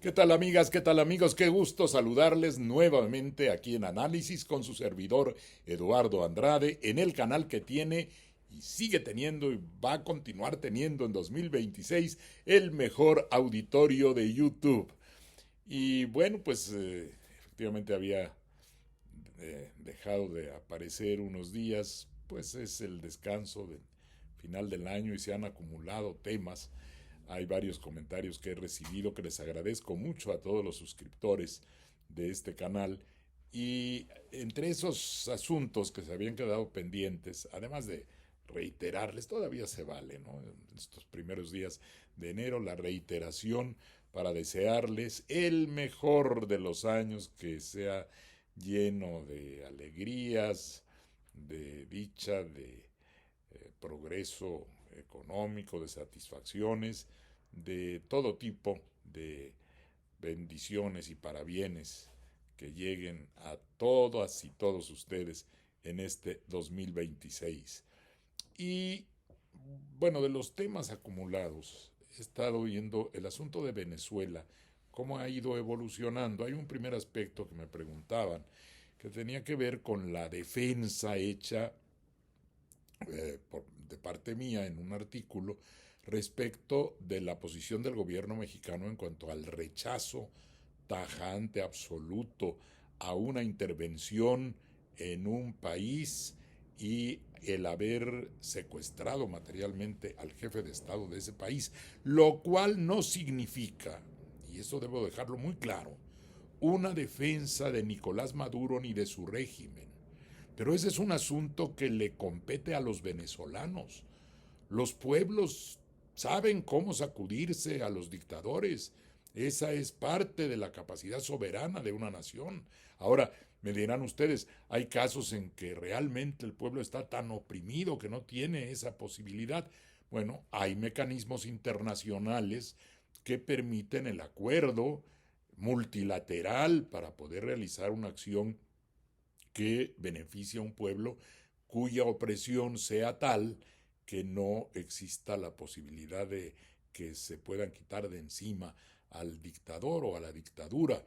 ¿Qué tal amigas? ¿Qué tal amigos? Qué gusto saludarles nuevamente aquí en Análisis con su servidor Eduardo Andrade en el canal que tiene y sigue teniendo y va a continuar teniendo en 2026 el mejor auditorio de YouTube. Y bueno, pues efectivamente había dejado de aparecer unos días, pues es el descanso del final del año y se han acumulado temas. Hay varios comentarios que he recibido que les agradezco mucho a todos los suscriptores de este canal. Y entre esos asuntos que se habían quedado pendientes, además de reiterarles, todavía se vale, ¿no? En estos primeros días de enero, la reiteración para desearles el mejor de los años, que sea lleno de alegrías, de dicha, de progreso económico, de satisfacciones, de todo tipo de bendiciones y parabienes que lleguen a todas y todos ustedes en este 2026. Y bueno, de los temas acumulados, he estado viendo el asunto de Venezuela, cómo ha ido evolucionando. Hay un primer aspecto que me preguntaban, que tenía que ver con la defensa hecha de parte mía en un artículo respecto de la posición del gobierno mexicano en cuanto al rechazo tajante, absoluto, a una intervención en un país y el haber secuestrado materialmente al jefe de Estado de ese país, lo cual no significa, y eso debo dejarlo muy claro, una defensa de Nicolás Maduro ni de su régimen. Pero ese es un asunto que le compete a los venezolanos. Los pueblos saben cómo sacudirse a los dictadores. Esa es parte de la capacidad soberana de una nación. Ahora, me dirán ustedes, hay casos en que realmente el pueblo está tan oprimido que no tiene esa posibilidad. Bueno, hay mecanismos internacionales que permiten el acuerdo multilateral para poder realizar una acción que beneficie a un pueblo cuya opresión sea tal que no exista la posibilidad de que se puedan quitar de encima al dictador o a la dictadura.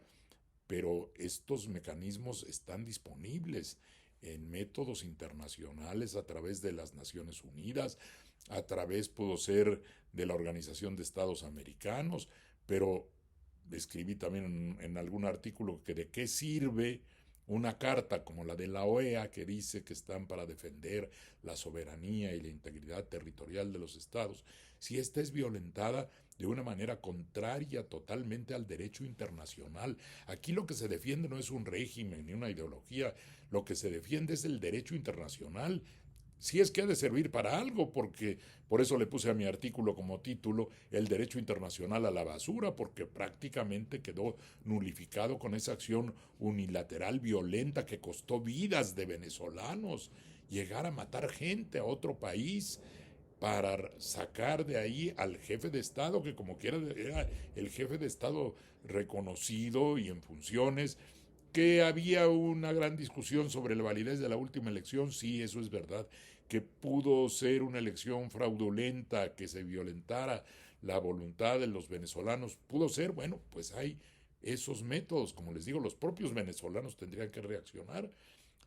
Pero estos mecanismos están disponibles en métodos internacionales a través de las Naciones Unidas, a través, pudo ser, de la Organización de Estados Americanos, pero escribí también en algún artículo que de qué sirve una carta como la de la OEA que dice que están para defender la soberanía y la integridad territorial de los estados, si esta es violentada de una manera contraria totalmente al derecho internacional. Aquí lo que se defiende no es un régimen ni una ideología, lo que se defiende es el derecho internacional, si es que ha de servir para algo, porque por eso le puse a mi artículo como título el derecho internacional a la basura, porque prácticamente quedó nulificado con esa acción unilateral violenta que costó vidas de venezolanos, llegar a matar gente a otro país para sacar de ahí al jefe de Estado, que como quiera era el jefe de Estado reconocido y en funciones, que había una gran discusión sobre la validez de la última elección, sí, eso es verdad, que pudo ser una elección fraudulenta, que se violentara la voluntad de los venezolanos, pudo ser, bueno, pues hay esos métodos, como les digo, los propios venezolanos tendrían que reaccionar.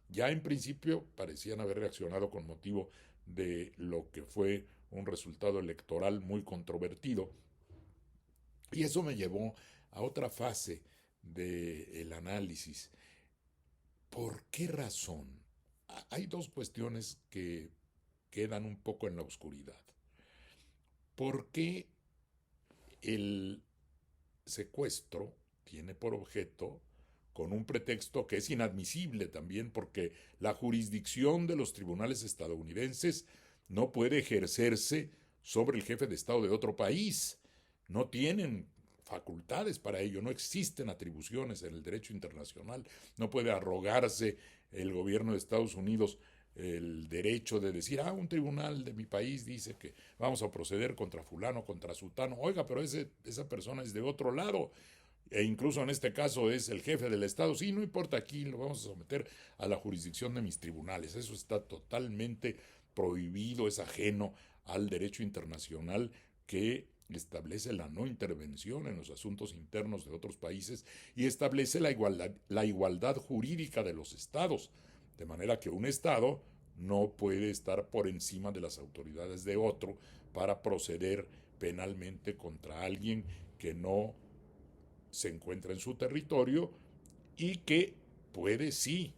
Ya en principio parecían haber reaccionado con motivo de lo que fue un resultado electoral muy controvertido, y eso me llevó a otra fase del análisis. ¿Por qué razón? Hay dos cuestiones que quedan un poco en la oscuridad. ¿Por qué el secuestro tiene por objeto, con un pretexto que es inadmisible también, porque la jurisdicción de los tribunales estadounidenses no puede ejercerse sobre el jefe de Estado de otro país? No tienen facultades para ello, no existen atribuciones en el derecho internacional, no puede arrogarse el gobierno de Estados Unidos el derecho de decir, un tribunal de mi país dice que vamos a proceder contra fulano, contra sultano, oiga, pero esa persona es de otro lado, e incluso en este caso es el jefe del Estado, sí, no importa, aquí lo vamos a someter a la jurisdicción de mis tribunales, eso está totalmente prohibido, es ajeno al derecho internacional que establece la no intervención en los asuntos internos de otros países y establece la igualdad jurídica de los estados, de manera que un estado no puede estar por encima de las autoridades de otro para proceder penalmente contra alguien que no se encuentra en su territorio y que puede sí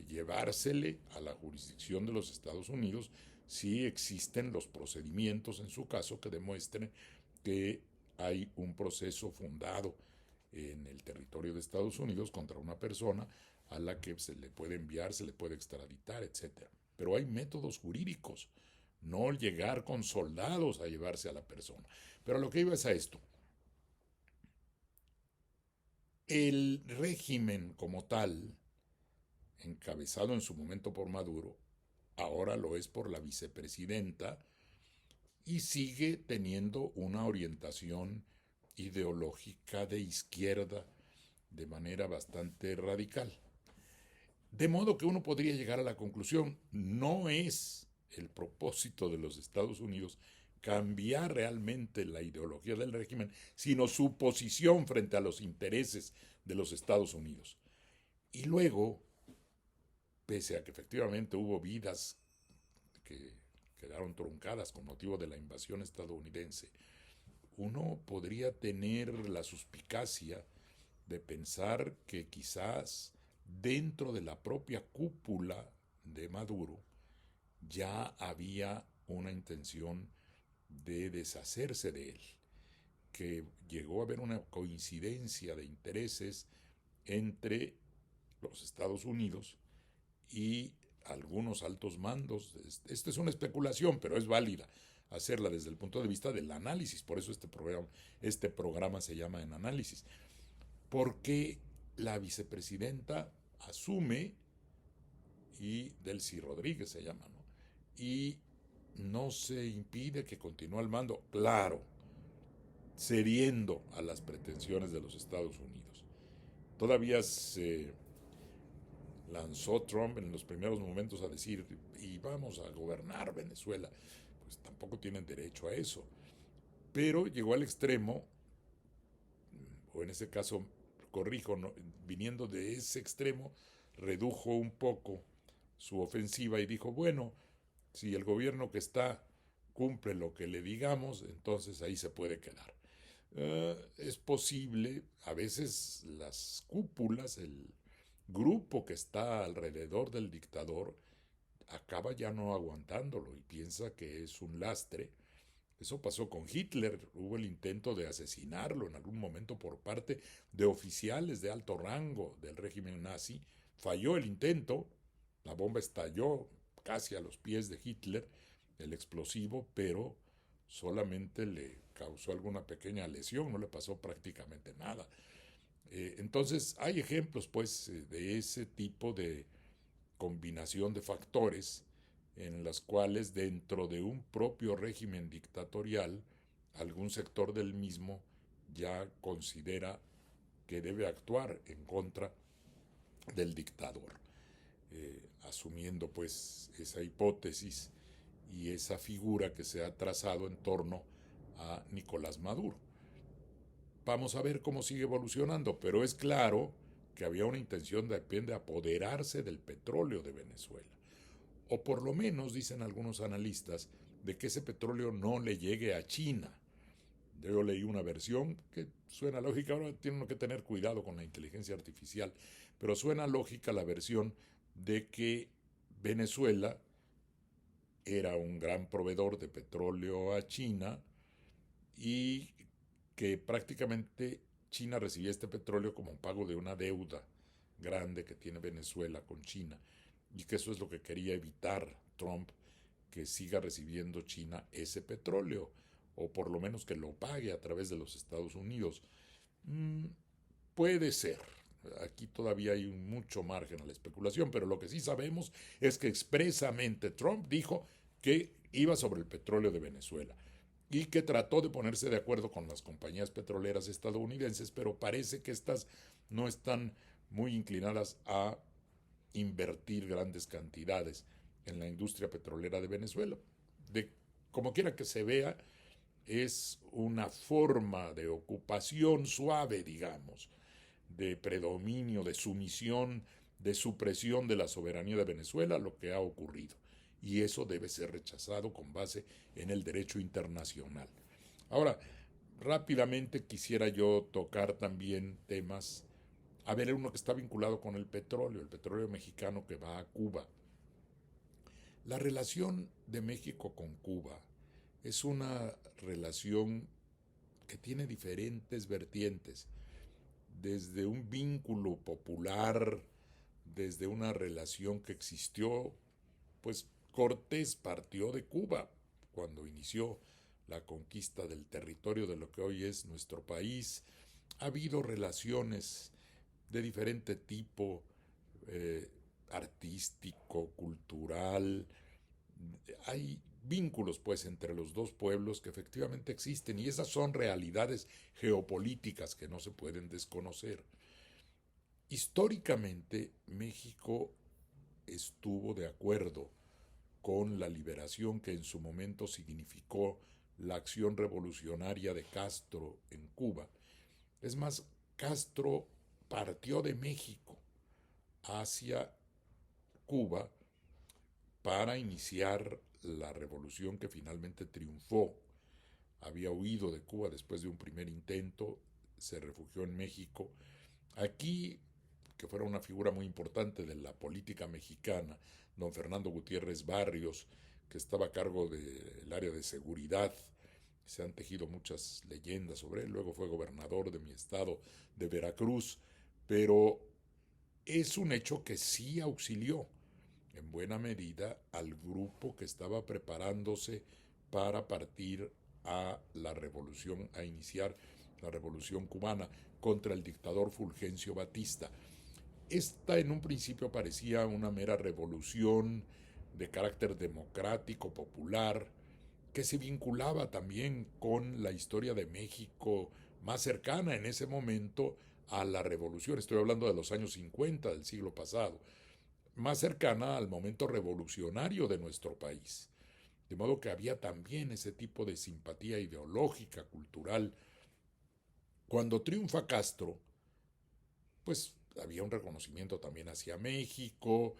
llevársele a la jurisdicción de los Estados Unidos si existen los procedimientos en su caso que demuestren que hay un proceso fundado en el territorio de Estados Unidos contra una persona a la que se le puede enviar, se le puede extraditar, etc. Pero hay métodos jurídicos, no llegar con soldados a llevarse a la persona. Pero lo que iba es a esto. El régimen como tal, encabezado en su momento por Maduro, ahora lo es por la vicepresidenta y sigue teniendo una orientación ideológica de izquierda de manera bastante radical. De modo que uno podría llegar a la conclusión, no es el propósito de los Estados Unidos cambiar realmente la ideología del régimen, sino su posición frente a los intereses de los Estados Unidos. Y luego, pese a que efectivamente hubo vidas que quedaron truncadas con motivo de la invasión estadounidense, uno podría tener la suspicacia de pensar que quizás dentro de la propia cúpula de Maduro ya había una intención de deshacerse de él, que llegó a haber una coincidencia de intereses entre los Estados Unidos y algunos altos mandos. Esta es una especulación, pero es válida hacerla desde el punto de vista del análisis. Por eso este programa se llama En Análisis. Porque la vicepresidenta asume, y Delcy Rodríguez se llama, ¿no? Y no se impide que continúe al mando, claro, cediendo a las pretensiones de los Estados Unidos. Todavía se lanzó Trump en los primeros momentos a decir, y vamos a gobernar Venezuela. Pues tampoco tienen derecho a eso. Pero llegó al extremo, o en ese caso, corrijo, no, viniendo de ese extremo, redujo un poco su ofensiva y dijo, bueno, si el gobierno que está cumple lo que le digamos, entonces ahí se puede quedar. Es posible, a veces las cúpulas, el grupo que está alrededor del dictador, acaba ya no aguantándolo y piensa que es un lastre. Eso pasó con Hitler, hubo el intento de asesinarlo en algún momento por parte de oficiales de alto rango del régimen nazi. Falló el intento, la bomba estalló casi a los pies de Hitler, el explosivo, pero solamente le causó alguna pequeña lesión, no le pasó prácticamente nada. Entonces hay ejemplos pues de ese tipo de combinación de factores en las cuales dentro de un propio régimen dictatorial algún sector del mismo ya considera que debe actuar en contra del dictador, asumiendo pues esa hipótesis y esa figura que se ha trazado en torno a Nicolás Maduro. Vamos a ver cómo sigue evolucionando, pero es claro que había una intención de apoderarse del petróleo de Venezuela. O por lo menos, dicen algunos analistas, de que ese petróleo no le llegue a China. Yo leí una versión que suena lógica, ahora tiene uno que tener cuidado con la inteligencia artificial, pero suena lógica la versión de que Venezuela era un gran proveedor de petróleo a China y que prácticamente China recibía este petróleo como pago de una deuda grande que tiene Venezuela con China y que eso es lo que quería evitar Trump, que siga recibiendo China ese petróleo o por lo menos que lo pague a través de los Estados Unidos. Puede ser. Aquí todavía hay mucho margen a la especulación, pero lo que sí sabemos es que expresamente Trump dijo que iba sobre el petróleo de Venezuela y que trató de ponerse de acuerdo con las compañías petroleras estadounidenses, pero parece que estas no están muy inclinadas a invertir grandes cantidades en la industria petrolera de Venezuela. De como quiera que se vea, es una forma de ocupación suave, digamos, de predominio, de sumisión, de supresión de la soberanía de Venezuela, lo que ha ocurrido. Y eso debe ser rechazado con base en el derecho internacional. Ahora, rápidamente quisiera yo tocar también temas. A ver, uno que está vinculado con el petróleo mexicano que va a Cuba. La relación de México con Cuba es una relación que tiene diferentes vertientes, desde un vínculo popular, desde una relación que existió, pues Cortés partió de Cuba cuando inició la conquista del territorio de lo que hoy es nuestro país. Ha habido relaciones de diferente tipo, eh, artístico, cultural. Hay vínculos pues entre los dos pueblos que efectivamente existen y esas son realidades geopolíticas que no se pueden desconocer. Históricamente México estuvo de acuerdo con la liberación que en su momento significó la acción revolucionaria de Castro en Cuba. Es más, Castro partió de México hacia Cuba para iniciar la revolución que finalmente triunfó. Había huido de Cuba después de un primer intento, se refugió en México. Aquí, que fuera una figura muy importante de la política mexicana, don Fernando Gutiérrez Barrios, que estaba a cargo del área de seguridad. Se han tejido muchas leyendas sobre él. Luego fue gobernador de mi estado de Veracruz, pero es un hecho que sí auxilió en buena medida al grupo que estaba preparándose para partir a la revolución, a iniciar la revolución cubana contra el dictador Fulgencio Batista. Esta en un principio parecía una mera revolución de carácter democrático, popular, que se vinculaba también con la historia de México más cercana en ese momento a la revolución. Estoy hablando de los años 50 del siglo pasado, más cercana al momento revolucionario de nuestro país. De modo que había también ese tipo de simpatía ideológica, cultural. Cuando triunfa Castro, pues había un reconocimiento también hacia México,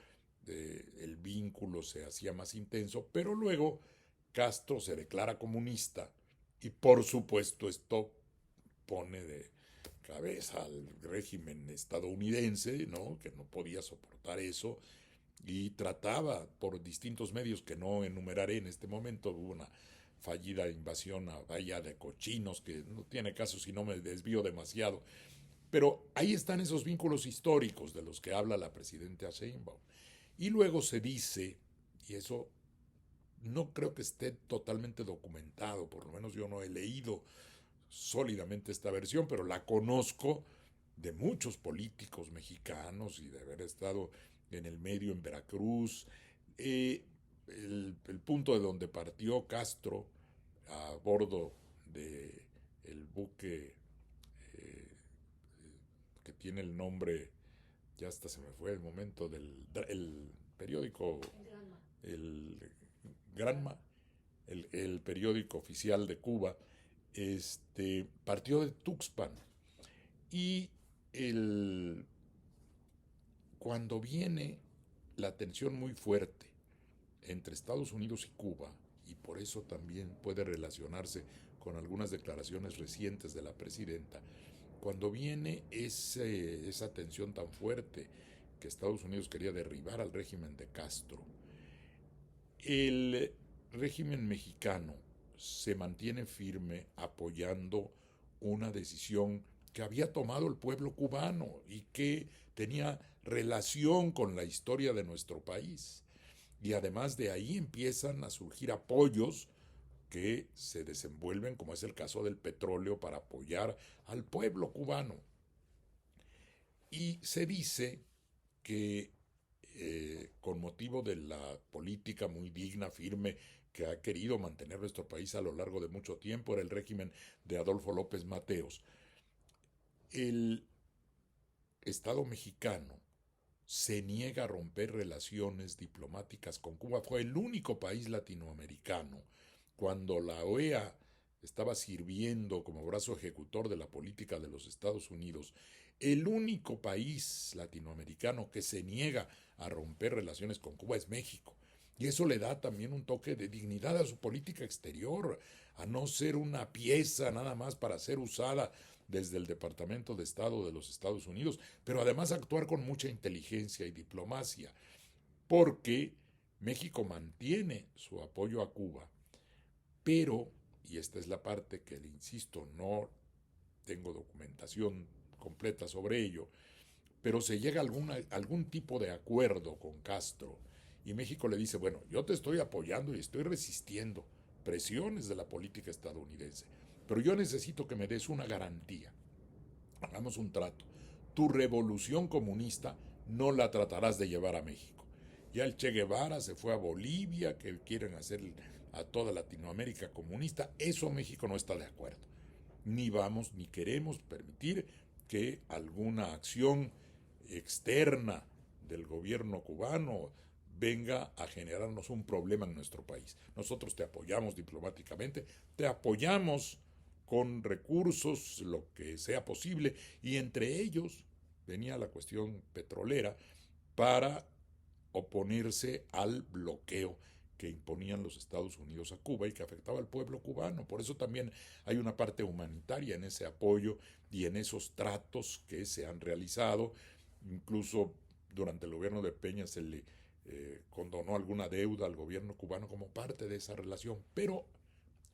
el vínculo se hacía más intenso, pero luego Castro se declara comunista y por supuesto esto pone de cabeza al régimen estadounidense, ¿no? Que no podía soportar eso y trataba por distintos medios que no enumeraré en este momento. Hubo una fallida invasión a Bahía de Cochinos que no tiene caso si no me desvío demasiado, pero ahí están esos vínculos históricos de los que habla la presidenta Sheinbaum. Y luego se dice, y eso no creo que esté totalmente documentado, por lo menos yo no he leído sólidamente esta versión, pero la conozco de muchos políticos mexicanos y de haber estado en el medio en Veracruz. El punto de donde partió Castro a bordo de el buque eh, que tiene el nombre, ya hasta se me fue el momento, el periódico, el Granma, el periódico oficial de Cuba, partió de Tuxpan. Y el, cuando viene la tensión muy fuerte entre Estados Unidos y Cuba, y por eso también puede relacionarse con algunas declaraciones recientes de la presidenta, cuando viene esa tensión tan fuerte que Estados Unidos quería derribar al régimen de Castro, el régimen mexicano se mantiene firme apoyando una decisión que había tomado el pueblo cubano y que tenía relación con la historia de nuestro país. Y además de ahí empiezan a surgir apoyos que se desenvuelven, como es el caso del petróleo, para apoyar al pueblo cubano. Y se dice que con motivo de la política muy digna, firme, que ha querido mantener nuestro país a lo largo de mucho tiempo, era el régimen de Adolfo López Mateos. El Estado mexicano se niega a romper relaciones diplomáticas con Cuba. Fue el único país latinoamericano cuando la OEA estaba sirviendo como brazo ejecutor de la política de los Estados Unidos, el único país latinoamericano que se niega a romper relaciones con Cuba es México. Y eso le da también un toque de dignidad a su política exterior, a no ser una pieza nada más para ser usada desde el Departamento de Estado de los Estados Unidos, pero además actuar con mucha inteligencia y diplomacia, porque México mantiene su apoyo a Cuba, pero, y esta es la parte que le insisto, no tengo documentación completa sobre ello, pero se llega a algún tipo de acuerdo con Castro y México le dice, bueno, yo te estoy apoyando y estoy resistiendo presiones de la política estadounidense, pero yo necesito que me des una garantía. Hagamos un trato. Tu revolución comunista no la tratarás de llevar a México. Ya el Che Guevara se fue a Bolivia, que quieren hacer a toda Latinoamérica comunista. Eso México no está de acuerdo. Ni vamos, ni queremos permitir que alguna acción externa del gobierno cubano venga a generarnos un problema en nuestro país. Nosotros te apoyamos diplomáticamente, te apoyamos con recursos, lo que sea posible, y entre ellos venía la cuestión petrolera para oponerse al bloqueo que imponían los Estados Unidos a Cuba y que afectaba al pueblo cubano. Por eso también hay una parte humanitaria en ese apoyo y en esos tratos que se han realizado. Incluso durante el gobierno de Peña se le condonó alguna deuda al gobierno cubano como parte de esa relación. Pero,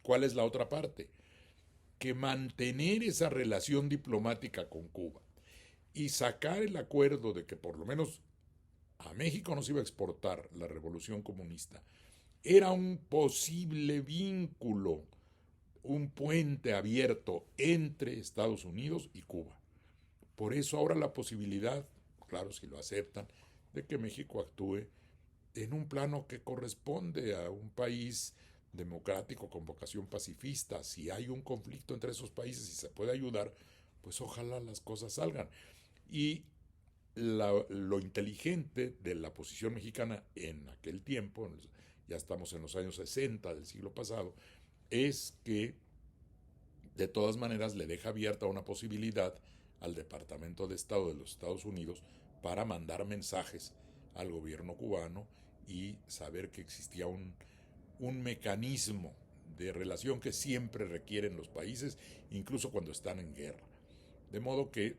¿cuál es la otra parte? Que mantener esa relación diplomática con Cuba y sacar el acuerdo de que por lo menos a México no se iba a exportar la revolución comunista, era un posible vínculo, un puente abierto entre Estados Unidos y Cuba. Por eso ahora la posibilidad, claro, si lo aceptan, de que México actúe en un plano que corresponde a un país democrático con vocación pacifista. Si hay un conflicto entre esos países y se puede ayudar, pues ojalá las cosas salgan. Y lo inteligente de la posición mexicana en aquel tiempo, ya estamos en los años 60 del siglo pasado, es que de todas maneras le deja abierta una posibilidad al Departamento de Estado de los Estados Unidos para mandar mensajes al gobierno cubano y saber que existía un mecanismo de relación que siempre requieren los países, incluso cuando están en guerra. De modo que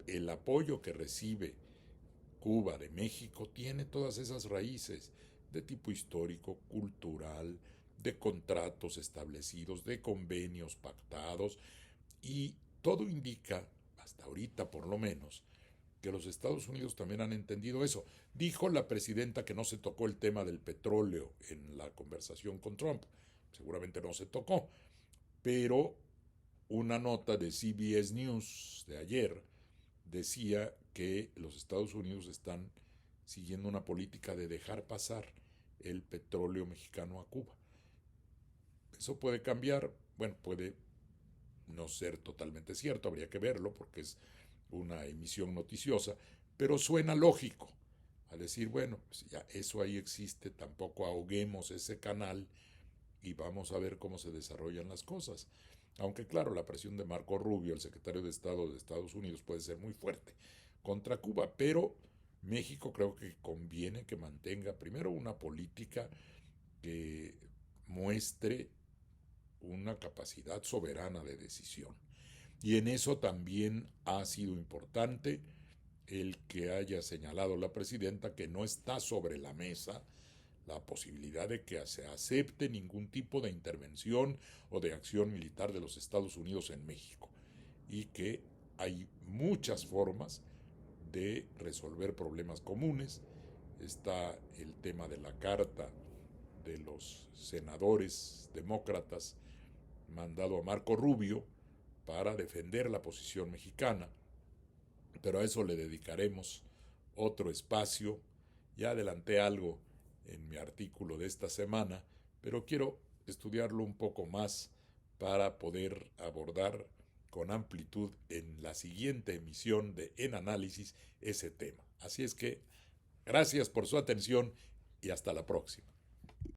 el apoyo que recibe Cuba de México tiene todas esas raíces de tipo histórico, cultural, de contratos establecidos, de convenios pactados, y todo indica, hasta ahorita por lo menos, que los Estados Unidos también han entendido eso. Dijo la presidenta que no se tocó el tema del petróleo en la conversación con Trump. Seguramente no se tocó, pero una nota de CBS News de ayer decía que los Estados Unidos están siguiendo una política de dejar pasar el petróleo mexicano a Cuba. Eso puede cambiar, bueno, puede no ser totalmente cierto, habría que verlo porque es una emisión noticiosa, pero suena lógico a decir, bueno, pues ya eso ahí existe, tampoco ahoguemos ese canal y vamos a ver cómo se desarrollan las cosas. Aunque claro, la presión de Marco Rubio, el secretario de Estado de Estados Unidos, puede ser muy fuerte contra Cuba, pero México creo que conviene que mantenga primero una política que muestre una capacidad soberana de decisión. Y en eso también ha sido importante el que haya señalado la presidenta que no está sobre la mesa la posibilidad de que se acepte ningún tipo de intervención o de acción militar de los Estados Unidos en México y que hay muchas formas de resolver problemas comunes. Está el tema de la carta de los senadores demócratas mandado a Marco Rubio para defender la posición mexicana, pero a eso le dedicaremos otro espacio. Ya adelanté algo en mi artículo de esta semana, pero quiero estudiarlo un poco más para poder abordar con amplitud en la siguiente emisión de En Análisis ese tema. Así es que gracias por su atención y hasta la próxima.